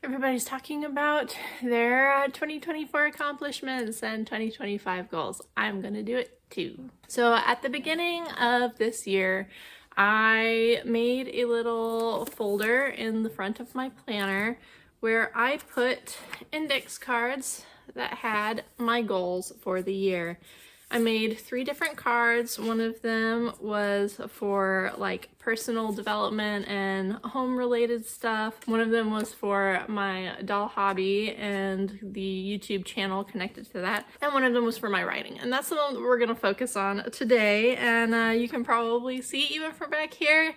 Everybody's talking about their 2024 accomplishments and 2025 goals. I'm gonna do it too. So at the beginning of this year, I made a little folder in the front of my planner where I put index cards that had my goals for the year. I made 3 different cards. One of them was for like personal development and home related stuff. One of them was for my doll hobby and the YouTube channel connected to that. And one of them was for my writing. And that's the one that we're gonna focus on today. And you can probably see even from back here,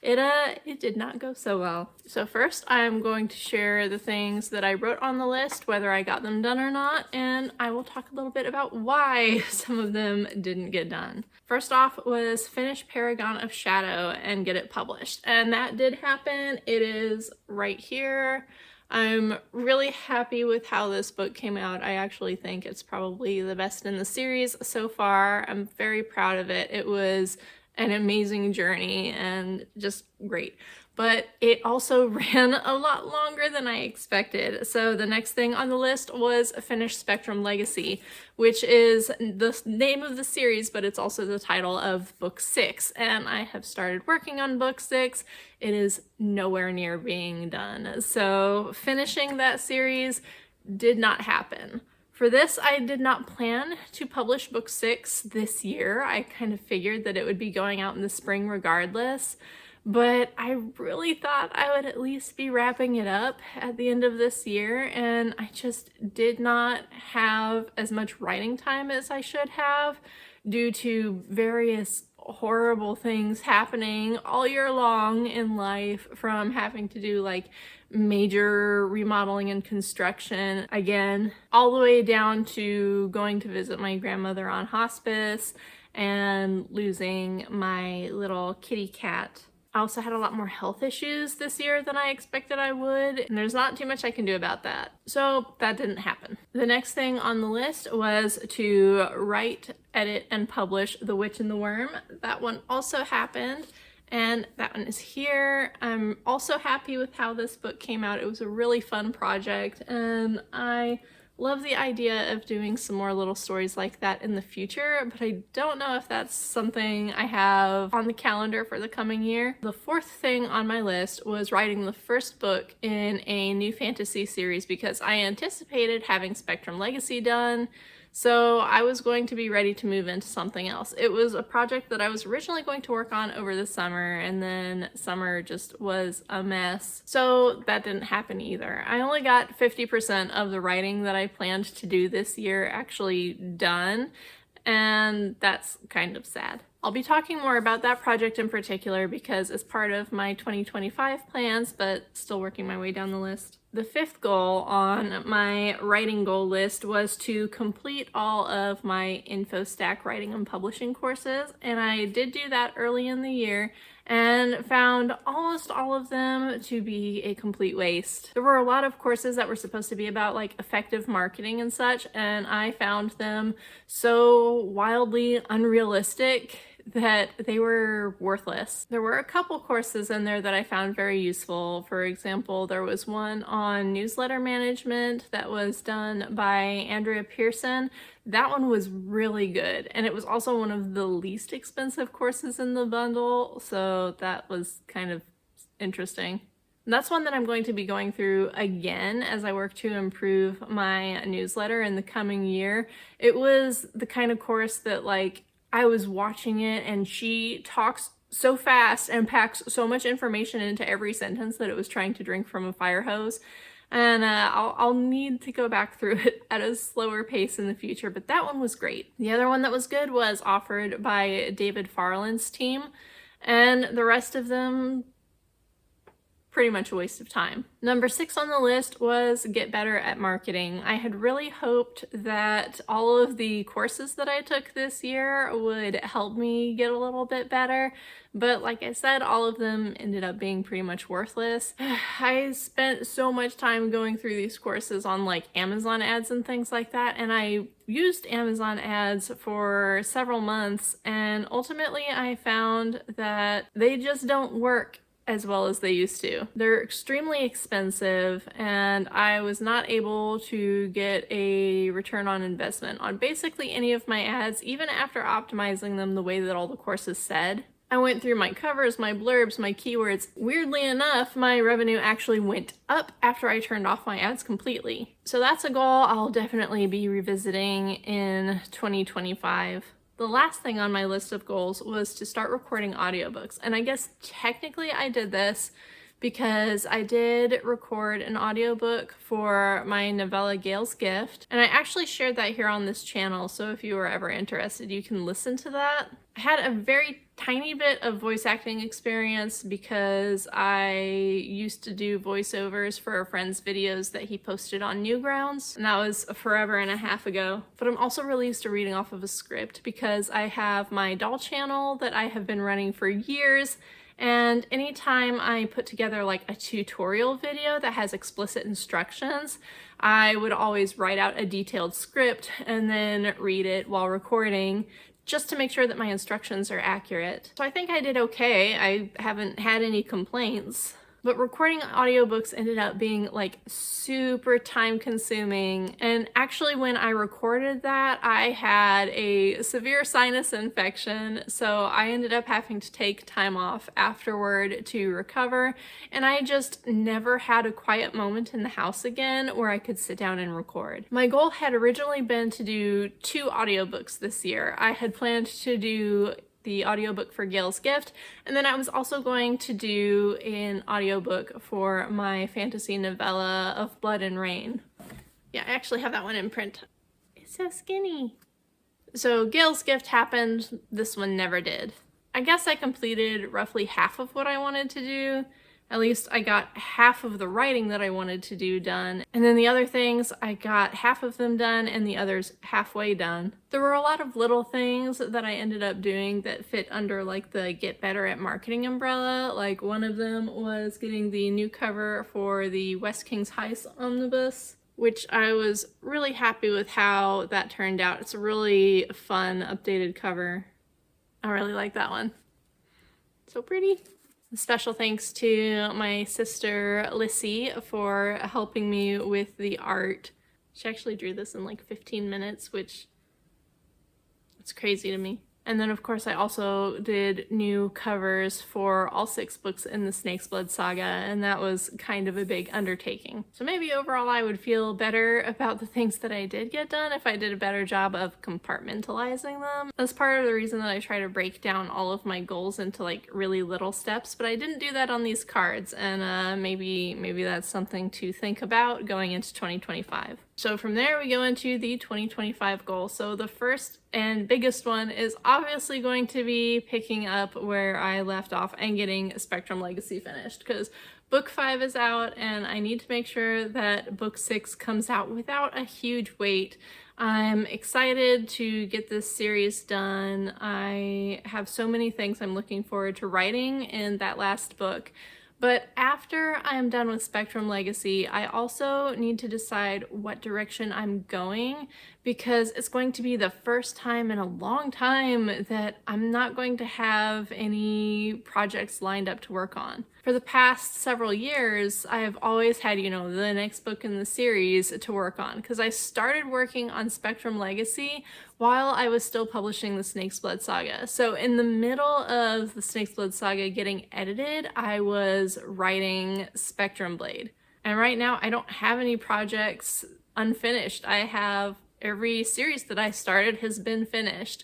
it did not go so well. So first I'm going to share the things that I wrote on the list, whether I got them done or not, and I will talk a little bit about why some of them didn't get done. First off was finish Paragon of Shadow and get it published, and that did happen. It is right here. I'm really happy with how this book came out. I actually think it's probably the best in the series so far. I'm very proud of it. It was an amazing journey and just great. But it also ran a lot longer than I expected. So the next thing on the list was finish Spectrum Legacy, which is the name of the series, but it's also the title of book 6. And I have started working on book 6. It is nowhere near being done. So finishing that series did not happen. For this, I did not plan to publish book 6 this year. I kind of figured that it would be going out in the spring regardless, but I really thought I would at least be wrapping it up at the end of this year, and I just did not have as much writing time as I should have due to various horrible things happening all year long in life, from having to do like major remodeling and construction again, all the way down to going to visit my grandmother on hospice and losing my little kitty cat. I also had a lot more health issues this year than I expected I would, and there's not too much I can do about that. So that didn't happen. The next thing on the list was to write, edit, and publish The Witch and the Worm. That one also happened, and that one is here. I'm also happy with how this book came out. It was a really fun project, and I love the idea of doing some more little stories like that in the future, but I don't know if that's something I have on the calendar for the coming year. The 4th thing on my list was writing the first book in a new fantasy series because I anticipated having Spectrum Legacy done, so I was going to be ready to move into something else. It was a project that I was originally going to work on over the summer, and then summer just was a mess. So that didn't happen either. I only got 50% of the writing that I planned to do this year actually done, and that's kind of sad. I'll be talking more about that project in particular because it's part of my 2025 plans, but still working my way down the list. The 5th goal on my writing goal list was to complete all of my InfoStack writing and publishing courses, and I did do that early in the year and found almost all of them to be a complete waste. There were a lot of courses that were supposed to be about like effective marketing and such, and I found them so wildly unrealistic that they were worthless. There were a couple courses in there that I found very useful. For example, there was one on newsletter management that was done by Andrea Pearson. That one was really good, and it was also one of the least expensive courses in the bundle, so that was kind of interesting. And that's one that I'm going to be going through again as I work to improve my newsletter in the coming year. It was the kind of course that like I was watching it and she talks so fast and packs so much information into every sentence that it was trying to drink from a fire hose. And I'll need to go back through it at a slower pace in the future, but that one was great. The other one that was good was offered by David Farland's team, and the rest of them pretty much a waste of time. Number 6 on the list was get better at marketing. I had really hoped that all of the courses that I took this year would help me get a little bit better, but like I said, all of them ended up being pretty much worthless. I spent so much time going through these courses on like Amazon ads and things like that, and I used Amazon ads for several months, and ultimately I found that they just don't work as well as they used to. They're extremely expensive, and I was not able to get a return on investment on basically any of my ads, even after optimizing them the way that all the courses said. I went through my covers, my blurbs, my keywords. Weirdly enough, my revenue actually went up after I turned off my ads completely. So that's a goal I'll definitely be revisiting in 2025. The last thing on my list of goals was to start recording audiobooks. And I guess technically I did this because I did record an audiobook for my novella Gail's Gift. And I actually shared that here on this channel, so if you were ever interested, you can listen to that. I had a very tiny bit of voice acting experience because I used to do voiceovers for a friend's videos that he posted on Newgrounds, and that was forever and a half ago. But I'm also really used to reading off of a script because I have my doll channel that I have been running for years, and anytime I put together like a tutorial video that has explicit instructions, I would always write out a detailed script and then read it while recording, just to make sure that my instructions are accurate. So I think I did okay. I haven't had any complaints. But recording audiobooks ended up being like super time consuming. And actually when I recorded that, I had a severe sinus infection. So I ended up having to take time off afterward to recover. And I just never had a quiet moment in the house again where I could sit down and record. My goal had originally been to do 2 audiobooks this year. I had planned to do the audiobook for Gail's Gift, and then I was also going to do an audiobook for my fantasy novella of Blood and Rain. Yeah, I actually have that one in print. It's so skinny. So Gail's Gift happened, this one never did. I guess I completed roughly half of what I wanted to do. At least I got half of the writing that I wanted to do done. And then the other things, I got half of them done and the others halfway done. There were a lot of little things that I ended up doing that fit under like the Get Better at Marketing umbrella. Like one of them was getting the new cover for the West King's Heist omnibus, which I was really happy with how that turned out. It's a really fun updated cover. I really like that one. So pretty. Special thanks to my sister 𝗬𝗀 for helping me with the art. She actually drew this in like 15 minutes, which it's crazy to me. And then of course I also did new covers for all 6 books in the Snake's Blood saga, and that was kind of a big undertaking. So maybe overall I would feel better about the things that I did get done if I did a better job of compartmentalizing them. That's part of the reason that I try to break down all of my goals into like really little steps, but I didn't do that on these cards, and maybe that's something to think about going into 2025. So from there we go into the 2025 goal. So the first and biggest one is obviously going to be picking up where I left off and getting Spectrum Legacy finished, because book 5 is out and I need to make sure that book 6 comes out without a huge wait. I'm excited to get this series done. I have so many things I'm looking forward to writing in that last book. But after I'm done with Spectrum Legacy, I also need to decide what direction I'm going, because it's going to be the first time in a long time that I'm not going to have any projects lined up to work on. For the past several years, I have always had, you know, the next book in the series to work on, because I started working on Spectrum Legacy while I was still publishing the Snake's Blood saga. So in the middle of the Snake's Blood saga getting edited, I was writing Spectrum Blade. And right now I don't have any projects unfinished. I have every series that I started has been finished.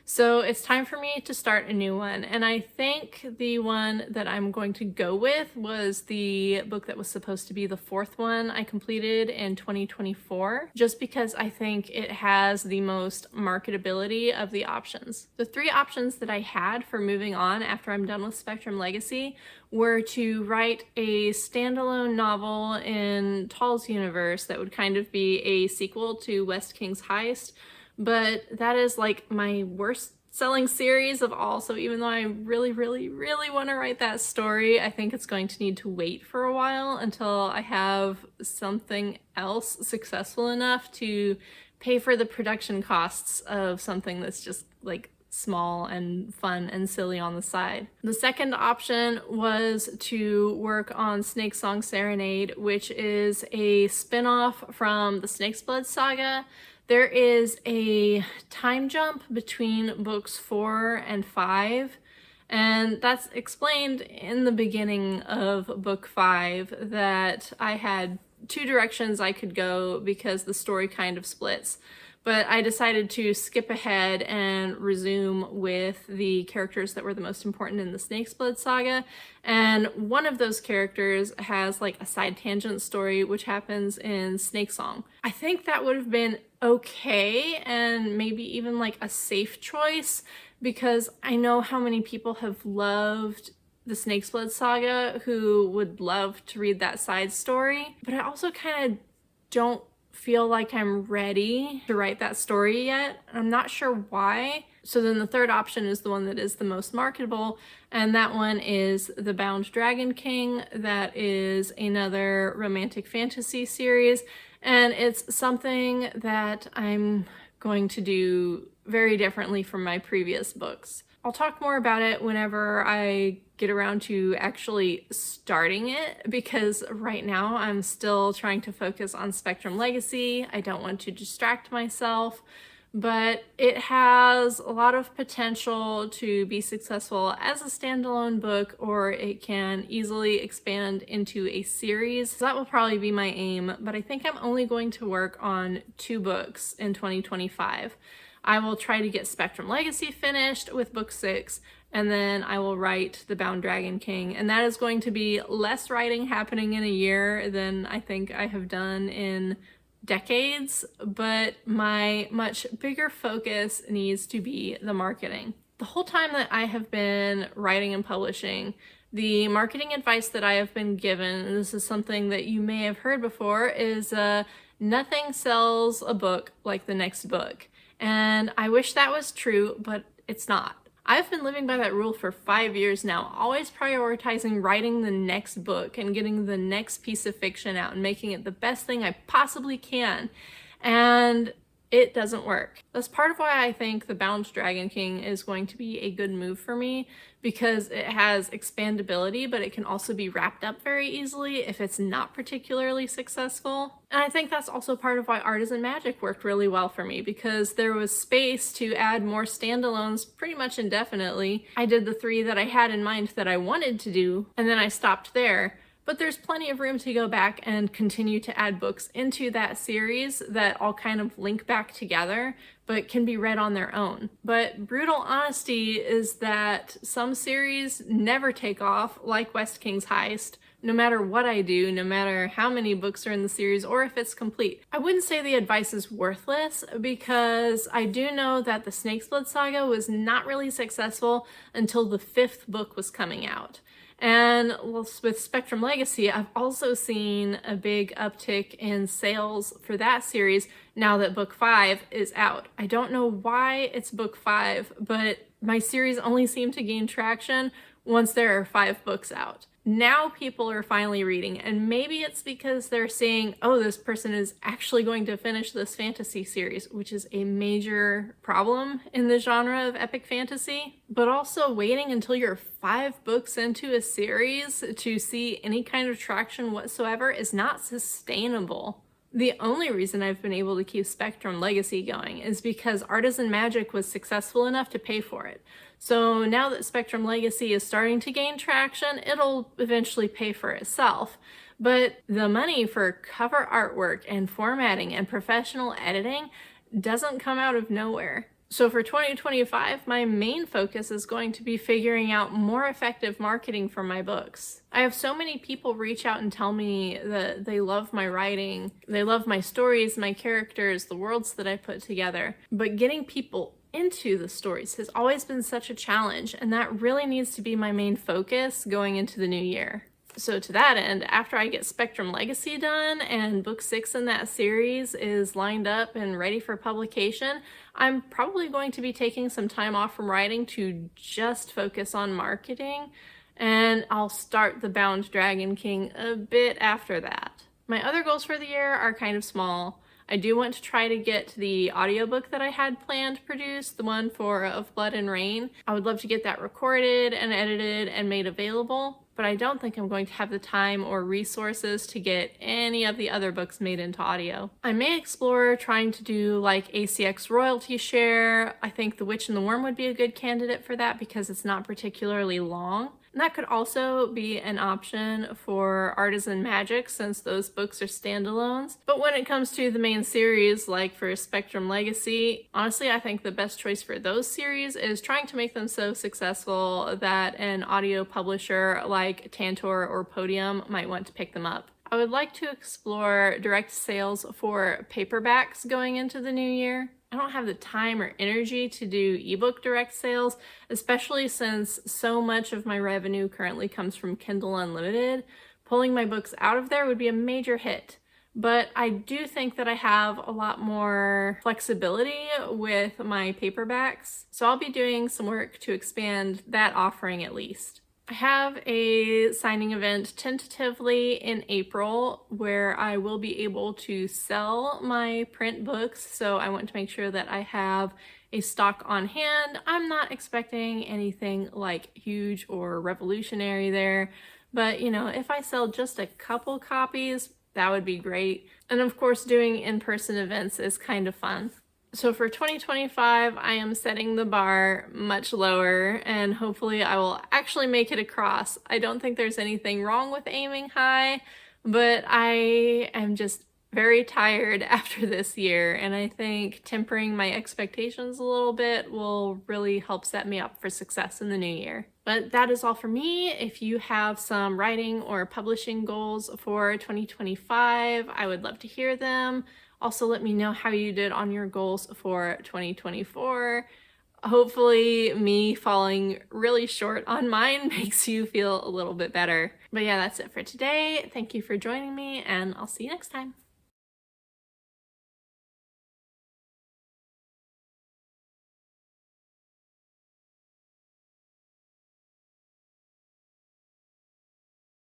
So it's time for me to start a new one. And I think the one that I'm going to go with was the book that was supposed to be the 4th one I completed in 2024, just because I think it has the most marketability of the options. The 3 options that I had for moving on after I'm done with Spectrum Legacy were to write a standalone novel in Tall's universe that would kind of be a sequel to West King's Heist, but that is like my worst selling series of all, so even though I really want to write that story, I think it's going to need to wait for a while until I have something else successful enough to pay for the production costs of something that's just like small and fun and silly on the side. The second option was to work on Snake Song Serenade, which is a spin-off from the Snake's Blood saga. There is a time jump between books 4 and 5, and that's explained in the beginning of book 5 that I had 2 directions I could go because the story kind of splits. But I decided to skip ahead and resume with the characters that were the most important in the Snake's Blood saga. And one of those characters has like a side tangent story which happens in Snake Song. I think that would have been okay and maybe even like a safe choice, because I know how many people have loved the Snake's Blood saga who would love to read that side story. But I also kind of don't feel like I'm ready to write that story yet. I'm not sure why. So then the third option is the one that is the most marketable, and that one is the Bound Dragon King. That is another romantic fantasy series, and it's something that I'm going to do very differently from my previous books. I'll talk more about it whenever I get around to actually starting it, because right now I'm still trying to focus on Spectrum Legacy. I don't want to distract myself, but it has a lot of potential to be successful as a standalone book, or it can easily expand into a series. So that will probably be my aim, but I think I'm only going to work on 2 books in 2025. I will try to get Spectrum Legacy finished with book 6, and then I will write The Bound Dragon King, and that is going to be less writing happening in a year than I think I have done in decades, but my much bigger focus needs to be the marketing. The whole time that I have been writing and publishing, the marketing advice that I have been given, and this is something that you may have heard before, is nothing sells a book like the next book. And I wish that was true, but it's not. I've been living by that rule for 5 years now, always prioritizing writing the next book and getting the next piece of fiction out and making it the best thing I possibly can. And it doesn't work. That's part of why I think The Bound Dragon King is going to be a good move for me, because it has expandability, but it can also be wrapped up very easily if it's not particularly successful. And I think that's also part of why Artisan Magic worked really well for me, because there was space to add more standalones pretty much indefinitely. I did the 3 that I had in mind that I wanted to do, and then I stopped there. But there's plenty of room to go back and continue to add books into that series that all kind of link back together, but can be read on their own. But brutal honesty is that some series never take off, like West King's Heist, no matter what I do, no matter how many books are in the series or if it's complete. I wouldn't say the advice is worthless, because I do know that the Snake's Blood saga was not really successful until the 5th book was coming out. And with Spectrum Legacy, I've also seen a big uptick in sales for that series now that book 5 is out. I don't know why it's book 5, but my series only seemed to gain traction once there are 5 books out. Now people are finally reading, and maybe it's because they're seeing, oh, this person is actually going to finish this fantasy series, which is a major problem in the genre of epic fantasy. But also waiting until you're 5 books into a series to see any kind of traction whatsoever is not sustainable. The only reason I've been able to keep Spectrum Legacy going is because Artisan Magic was successful enough to pay for it. So now that Spectrum Legacy is starting to gain traction, it'll eventually pay for itself. But the money for cover artwork and formatting and professional editing doesn't come out of nowhere. So for 2025, my main focus is going to be figuring out more effective marketing for my books. I have so many people reach out and tell me that they love my writing, they love my stories, my characters, the worlds that I put together, but getting people into the stories has always been such a challenge, and that really needs to be my main focus going into the new year. So to that end, after I get Spectrum Legacy done and book 6 in that series is lined up and ready for publication, I'm probably going to be taking some time off from writing to just focus on marketing, and I'll start The Bound Dragon King a bit after that. My other goals for the year are kind of small. I do want to try to get the audiobook that I had planned to produce, the one for Of Blood and Rain. I would love to get that recorded and edited and made available, but I don't think I'm going to have the time or resources to get any of the other books made into audio. I may explore trying to do like ACX royalty share. I think The Witch and the Worm would be a good candidate for that because it's not particularly long. And that could also be an option for Artisan Magic since those books are standalones. But when it comes to the main series, like for Spectrum Legacy, honestly, I think the best choice for those series is trying to make them so successful that an audio publisher like Tantor or Podium might want to pick them up. I would like to explore direct sales for paperbacks going into the new year. I don't have the time or energy to do ebook direct sales, especially since so much of my revenue currently comes from Kindle Unlimited. Pulling my books out of there would be a major hit. But I do think that I have a lot more flexibility with my paperbacks, so I'll be doing some work to expand that offering at least. I have a signing event tentatively in April where I will be able to sell my print books, so I want to make sure that I have a stock on hand. I'm not expecting anything like huge or revolutionary there, but you know, if I sell just a couple copies, that would be great. And of course, doing in-person events is kind of fun. So for 2025, I am setting the bar much lower and hopefully I will actually make it across. I don't think there's anything wrong with aiming high, but I am just very tired after this year, and I think tempering my expectations a little bit will really help set me up for success in the new year. But that is all for me. If you have some writing or publishing goals for 2025, I would love to hear them. Also, let me know how you did on your goals for 2024. Hopefully me falling really short on mine makes you feel a little bit better. But yeah, that's it for today. Thank you for joining me, and I'll see you next time.